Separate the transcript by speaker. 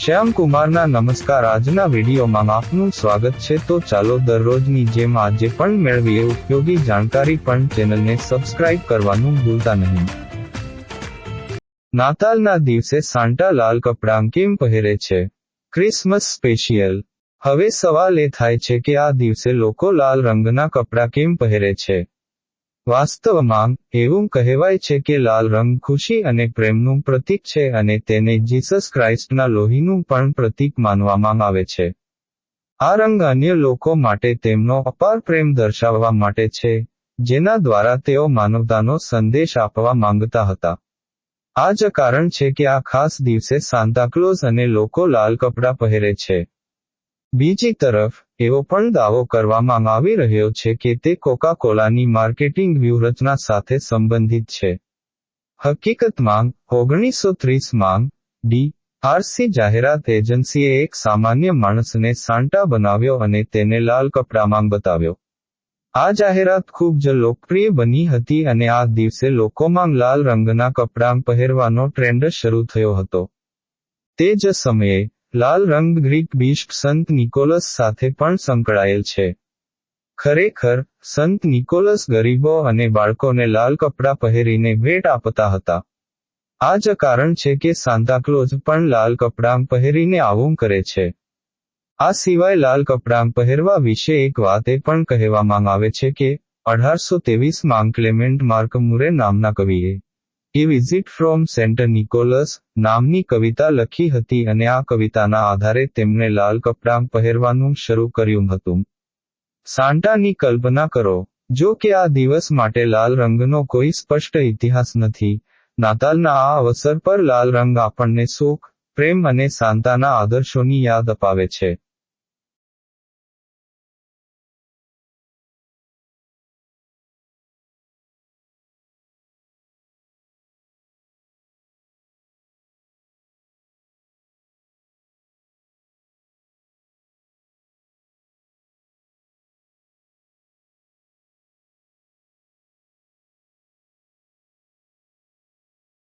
Speaker 1: શ્યામકુમારના નમસ્કાર. આજના વિડીયોમાં આપનું સ્વાગત છે. તો ચાલો દરરોજની જેમ આજે પણ મેળવીએ ઉપયોગી જાણકારી, પણ ચેનલને સબસ્ક્રાઇબ કરવાનું ભૂલતા નહીં. નાતાલના દિવસે સાન્ટા લાલ કપડાં કેમ પહેરે છે? Christmas special. હવે સવાલ એ થાય છે કે આ દિવસે લોકો લાલ રંગના કપડાં કેમ પહેરે છે? વાસ્તવમાં, એવું કહેવાય છે કે લાલ રંગ ખુશી અને પ્રેમનું પ્રતીક છે અને તેને જીસસ ક્રાઇસ્ટના લોહીનું પણ પ્રતીક માનવામાં આવે છે. આ રંગ અન્ય લોકો માટે તેમનો અપાર પ્રેમ દર્શાવવા માટે છે, જેના દ્વારા તેઓ માનવતાનો સંદેશ આપવા માંગતા હતા. આ જ કારણ છે કે આ ખાસ દિવસે સાન્તાક્લોઝ અને લોકો લાલ કપડાં પહેરે છે. બીજી તરફ, એવો પણ દાવો કરવામાં આવી રહ્યો છે કે તે કોકા કોલાની માર્કેટિંગ વ્યૂહરચના સાથે સંબંધિત છે. હકીકતમાં, 1930માં, ડી.આર.સી. જાહેરાત એજન્સીએ એક સામાન્ય માણસને સાન્ટા બનાવ્યો અને તેને લાલ કપડામાં બતાવ્યો. આ જાહેરાત ખૂબ જ લોકપ્રિય બની હતી અને આ દિવસે લોકોમાં લાલ રંગના કપડાં પહેરવાનો ટ્રેન્ડ શરૂ થયો હતો. તે જ સમયે, લાલ રંગ ગ્રીક બિશપ સંત નિકોલસ સાથે પણ સંકળાયેલ છે. ખરેખર, સંત નિકોલસ ગરીબો અને બાળકોને લાલ કપડાં પહેરીને ભેટ આપતા હતા. આ જ કારણ છે કે સાન્તાક્લોઝ પણ લાલ કપડાં પહેરીને આવું કરે છે. આ સિવાય લાલ કપડાં પહેરવા વિશે એક વાત એ પણ કહેવામાં આવે છે કે 1823માં ક્લેમેન્ટ માર્ક મુરે નામના કવિએ "એ વિઝિટ ફ્રોમ સેન્ટ નિકોલસ" નામની કવિતા લખી હતી અને આ કવિતાના આધારે તેમણે લાલ કપડાં પહેરવાનું શરૂ કર્યું હતું. સાન્ટાની કલ્પના કરો. જો કે આ દિવસ માટે લાલ રંગનો કોઈ સ્પષ્ટ ઇતિહાસ નથી, નાતાલના આ અવસર પર લાલ રંગ આપણને સુખ, પ્રેમ અને સાન્તાના આદર્શોની યાદ અપાવે છે.